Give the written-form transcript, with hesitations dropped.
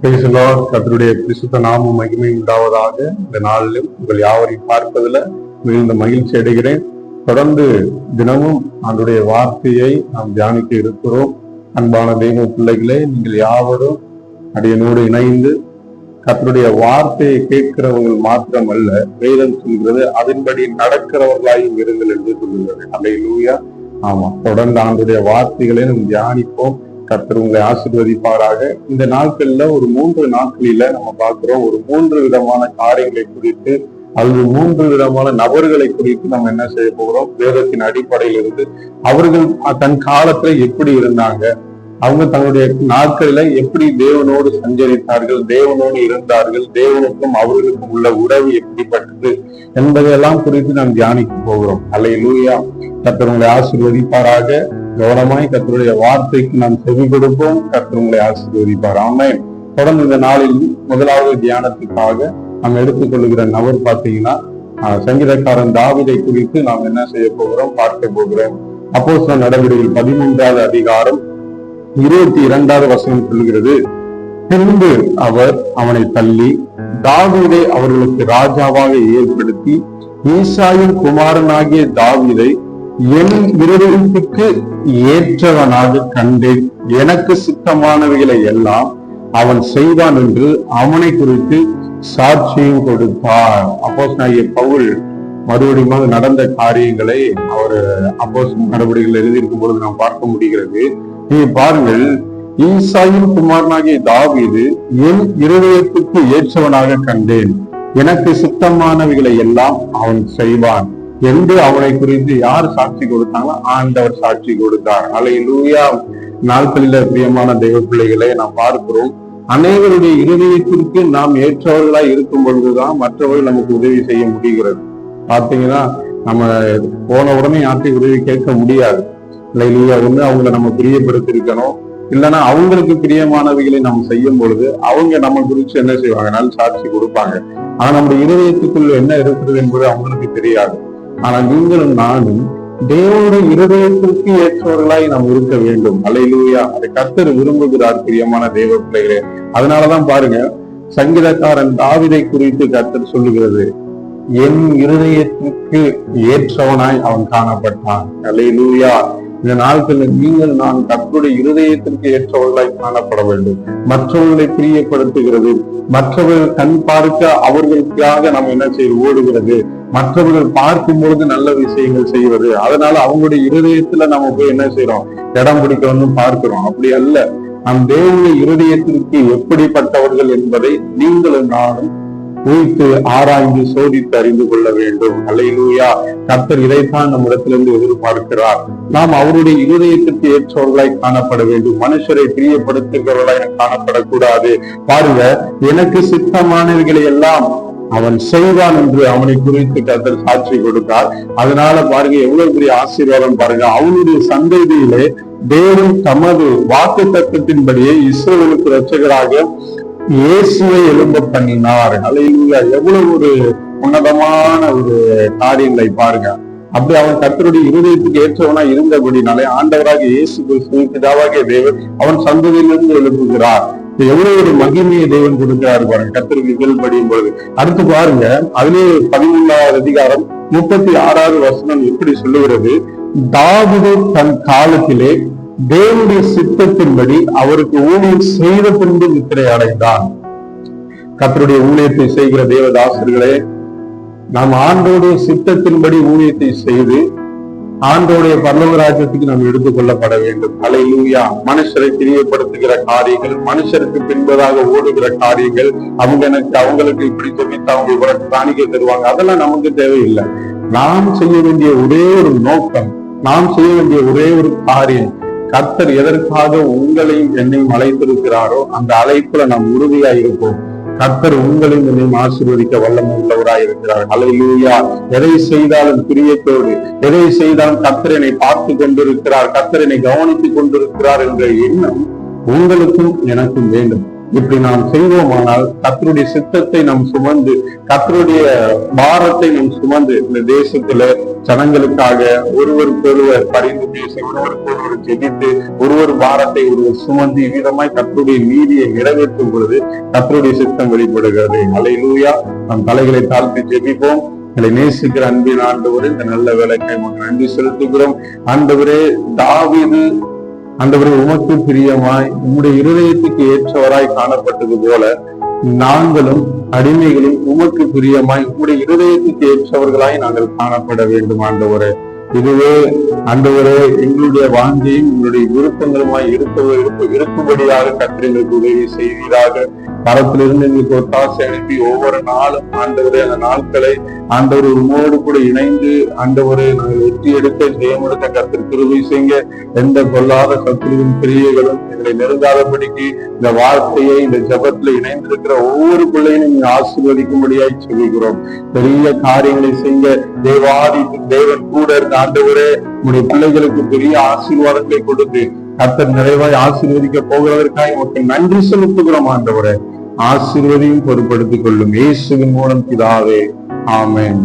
கர்த்தருடைய பரிசுத்த நாமம் மகிமை உண்டாவதாக. இந்த நாளிலும் உங்கள் யாவரையும் பார்ப்பதில் மிகுந்த மகிழ்ச்சி அடைகிறேன். தொடர்ந்து தினமும் அவருடைய வார்த்தையை நாம் தியானிக்க இருக்கிறோம். அன்பான தெய்வ பிள்ளைகளே, நீங்கள் யாவரும் அடியனோடு இணைந்து கர்த்தருடைய வார்த்தையை கேட்கிறவர்கள் மாத்திரம் அல்ல, வேதம் சொல்கிறது அதன்படி நடக்கிறவர்களாயும் இருங்கள் என்று சொல்லுகிறது. அல்லேலூயா. ஆமா, தொடர்ந்து ஆண்டுடைய வார்த்தைகளை நாம் தியானிப்போம். கர்த்தர் உங்களை ஆசீர்வதிப்பாராக. இந்த நாட்கள்ல ஒரு 3 நாட்களில நம்ம பார்க்கிறோம், ஒரு 3 விதமான காரியங்களை குறித்து அல்லது 3 விதமான நபர்களை குறித்து நம்ம என்ன செய்ய போகிறோம். வேதத்தின் அடிப்படையில் இருந்து அவர்கள் தன் காலத்துல எப்படி இருந்தாங்க, அவங்க தங்களுடைய நாட்களில எப்படி தேவனோடு சஞ்சரித்தார்கள், தேவனோடு இருந்தார்கள், தேவனுக்கும் அவர்களுக்கும் உள்ள உறவு எப்படிப்பட்டது என்பதையெல்லாம் குறித்து நாம் தியானிக்க போகிறோம். அல்லேலூயா. கர்த்தர் உங்களை ஆசீர்வதிப்பாராக. கவனமாய் கர்த்தருடைய வார்த்தைக்கு நாம் செவி கொடுப்போம். கர்த்தர் உங்களை ஆசீர்வதிப்பார். ஆமென். தொடர்ந்து இந்த நாளில் முதலாவது தியானத்துக்காக நாம் எடுத்துக்கொள்ளுகிற நபர் பார்த்தீங்கன்னா, சங்கீதக்காரன் தாவீதை குறித்து நாம் என்ன செய்ய போகிறோம், பார்க்க போகிறோம். அப்போஸ்தலர் நடவடிக்கைகள் 13வது அதிகாரம் 22வது வசனம் சொல்லுகிறது, பின்பு அவர் அவனை தள்ளி தாவீதை அவர்களுக்கு ராஜாவாக ஏற்படுத்தி ஈசாயின் குமாரனாகிய தாவீதை என் இருதயத்துக்கு ஏற்றவனாக கண்டேன், எனக்கு சித்தமானவைகளை எல்லாம் அவன் செய்வான் என்று அவனை குறித்து சாட்சியும் கொடுத்தார். அப்போஸ்தலனாகிய பவுல் மறுபடியும் நடந்த காரியங்களை அவர் அப்போஸ்தலர் நடவடிக்கைகள் எழுதியிருக்கும் பொழுது நாம் பார்க்க முடிகிறது. நீங்க பாருங்கள், ஈசாயின் குமாரனாகிய தாவீது என் இருதயத்துக்கு ஏற்றவனாக கண்டேன், எனக்கு சித்தமானவைகளை எல்லாம் அவன் செய்வான் என்று அவனை குறித்து யார் சாட்சி கொடுத்தாங்களோ ஆண்டவர் சாட்சி கொடுத்தார். அல்லேலூயா. நாட்களில பிரியமான தெய்வ பிள்ளைகளை நாம் பார்க்கிறோம், அனைவருடைய இருதயத்திற்கு நாம் ஏற்றவர்களாய் இருக்கும் பொழுதுதான் மற்றவர்கள் நமக்கு உதவி செய்ய முடிகிறது. பார்த்தீங்கன்னா, நம்ம போன உடனே யார்ட்டையும் உதவி கேட்க முடியாது. இல்லையா? ஒண்ணு அவங்களை நம்ம பிரியப்படுத்திருக்கணும், இல்லைன்னா அவங்களுக்கு பிரியமானவைகளை நம்ம செய்யும் பொழுது அவங்க நம்ம குறிச்சு என்ன செய்வாங்க, நல்ல சாட்சி கொடுப்பாங்க. ஆனா நம்முடைய இருதயத்துக்குள்ள என்ன இருக்கிறது என்பது அவங்களுக்கு தெரியாது. ஆனா நீங்களும் நானும் தேவனுடைய இருதயத்திற்கு ஏற்றவர்களாய் நாம் இருக்க வேண்டும். அல்லேலூயா. அதை கர்த்தர் விரும்புகிறார் பிரியமான தேவ பிள்ளைகளே. அதனாலதான் பாருங்க, சங்கீதக்காரன் தாவீதை குறித்து கர்த்தர் சொல்லுகிறது, என் இருதயத்திற்கு ஏற்றவனாய் அவன் காணப்பட்டான். அல்லேலூயா. இந்த நாட்களில் நீங்கள் நான் கர்த்தருடைய இருதயத்திற்கு ஏற்றவர்களாய் காணப்பட வேண்டும். மற்றவர்களை பிரியப்படுத்துகிறது, மற்றவர்கள் கண் பார்க்க அவர்களுக்காக நம்ம என்ன செய்ய ஓடுகிறது, மற்றவர்கள் பார்க்கும் பொழுது நல்ல விஷயங்கள் செய்வது. அதனால அவங்களுடைய இருதயத்துல நம்ம போய் என்ன செய்யறோம், இடம் பிடிக்கணும்னு பார்க்கிறோம். அப்படி அல்ல. நம் தேவனுடைய இருதயத்திற்கு எப்படிப்பட்டவர்கள் என்பதை நீங்களும் நானும் குறித்து ஆராய்ந்து சோதித்து அறிந்து கொள்ள வேண்டும். அல்லேலூயா. கர்த்தர் இதைத்தான் நம்ம இடத்திலிருந்து எதிர்பார்க்கிறார். நாம் அவருடைய இருதயத்திற்கு ஏற்றவர்களாய் காணப்பட வேண்டும். மனுஷரை பிரியப்படுத்துகிறவர்களாய் காணப்படக்கூடாது. பாருங்க, எனக்கு சித்தமானவைகளை எல்லாம் அவன் செய்வான் என்று அவனை குறித்து கர்த்தர் சாட்சி கொடுத்தார். அதனால பாருங்க, எவ்வளவு பெரிய ஆசீர்வாதம் பாருங்க. அவனுடைய சந்ததியிலே தேவன் தமது வாக்கு தத்தத்தின்படியே இஸ்ரவேலுக்கு இரட்சகராக இயேசுவை எழும்ப பண்ணினார். அல்லேலூயா. எவ்வளவு ஒரு உன்னதமான ஒரு காரியங்களை பாருங்க. அப்படி அவன் கர்த்தருடைய இருதயத்துக்கு ஏற்றவனா இருந்தபடினாலே ஆண்டவராக இயேசு கிறிஸ்துவின் பிதாவாகிய தேவன் அவன் சந்ததியிலிருந்து எழுப்புகிறார். எவ்வளவு ஒரு மகிமையை தேவன் கொடுக்கிறாரு பாருங்க, கர்த்தருக்கு கீழ்ப்படியும் பொழுது. அடுத்து பாருங்க, அதிலே 13வது அதிகாரம் 36வது வசனம் எப்படி சொல்லுகிறது, தாவீது தன் காலத்திலே தேவனுடைய சித்தத்தின்படி அவருக்கு ஊழியம் செய்த பின்பு நித்திரை அடைந்தான். கர்த்தருடைய ஊழியத்தை செய்கிற தேவதாசர்களே, நாம் ஆண்டோடைய சித்தத்தின்படி ஊழியத்தை செய்து ஆண்டோடைய பரலோக ராஜ்யத்துக்கு நாம் எடுத்துக் கொள்ளப்பட வேண்டும். அல்லேலூயா. மனுஷரை பிரியப்படுத்துகிற காரியங்கள், மனுஷருக்கு பின்பதாக ஓடுகிற காரியங்கள், அவங்களுக்கு இப்படி சொல்லிட்டு அவங்க இவ்வளவு காணிக்கை தருவாங்க, அதெல்லாம் நமக்கு தேவையில்லை. நாம் செய்ய வேண்டிய ஒரே ஒரு நோக்கம், நாம் செய்ய வேண்டிய ஒரே ஒரு காரியம், கர்த்தர் எதற்காக உங்களையும் என்னையும் அழைத்திருக்கிறாரோ அந்த அழைப்புல நாம் உறுதியா இருப்போம். கர்த்தர் உங்களையும் என்னையும் ஆசீர்வதிக்க வல்லமை உள்ளவராய் இருக்கிறார். அல்லேலூயா. எதை செய்தாலும் பிரியத்தோடு, எதை செய்தாலும் கர்த்தர் என்னை பார்த்து கொண்டிருக்கிறார், கர்த்தர் என்னை கவனித்துக் கொண்டிருக்கிறார் என்ற எண்ணம் உங்களுக்கும் எனக்கும் வேண்டும். இப்படி நாம் செய்வோமானால் கர்த்தருடைய சித்தத்தை நாம் சுமந்து, கர்த்தருடைய பாரத்தை நாம் சுமந்து, இந்த தேசத்துல ஜனங்களுக்காக ஒருவருக்கொருவர் பரிந்து பேசி, ஒருவருக்கொருவர் ஜெபித்து, ஒருவர் பாரத்தை ஒருவர் சுமந்து இவ்விதமாய் கர்த்தருடைய நீதியை நிறைவேற்றும் பொழுது கர்த்தருடைய சித்தம் வெளிப்படுகிறது. அல்லேலூயா. நம் தலைகளை தாழ்த்தி ஜெபிப்போம். எங்களை நேசிக்கிற அன்பின் ஆண்டவரே, இந்த நல்ல வேலைக்கு நமக்கு நன்றி செலுத்துகிறோம். ஆண்டவரே, தாவீது ஆண்டவரே உமக்கு பிரியமாய் உம்முடைய இருதயத்துக்கு ஏற்றவராய் காணப்பட்டது போல நாங்களும் அடிமைகளும் உமக்கு பிரியமாய் உம்முடைய இருதயத்துக்கு ஏற்றவர்களாய் நாங்கள் காணப்பட வேண்டும். ஆண்டவரே, இதுவே ஆண்டவரே எங்களுடைய வாஞ்சையும் உங்களுடைய விருப்பங்களுமாய் இருக்கும்படியாக கர்த்தர் எங்களுக்கு உதவி செய்வீராக. பரத்திலிருந்து எங்களுக்கு ஒத்தாசை அனுப்பி ஒவ்வொரு நாளும் ஆண்டவரே அந்த நாட்களை ஆண்டவர் உமோடு கூட இணைந்து ஆண்டவரை நாங்கள் வெற்றி எடுக்க ஜெயம் எடுக்க கர்த்தர் கிருபை செய்யுங்க. எந்த கொல்லாத சத்துருவின் கிரியைகளும் எங்களை நெருங்காதபடிக்கு இந்த வார்த்தையை இந்த ஜபத்துல இணைந்திருக்கிற ஒவ்வொரு பிள்ளையும் நீங்க ஆசீர்வதிக்கும்படியாய் சொல்லுகிறோம். பெரிய காரியங்களை செய்ய தேவன் கூட இருக்க ஆண்டவரே உங்களுடைய பிள்ளைகளுக்கு பெரிய ஆசீர்வாதங்களை கொடுத்து கர்த்தர் நிறைவாய் ஆசீர்வதிக்க போகிறதற்காக உங்களுக்கு நன்றி செலுத்துகிறோம். ஆண்டவரே, ஆசீர்வதியும் பொறுப்படுத்திக் கொள்ளும். இயேசுவின் மூலம் பிதாவே, ஆமென்.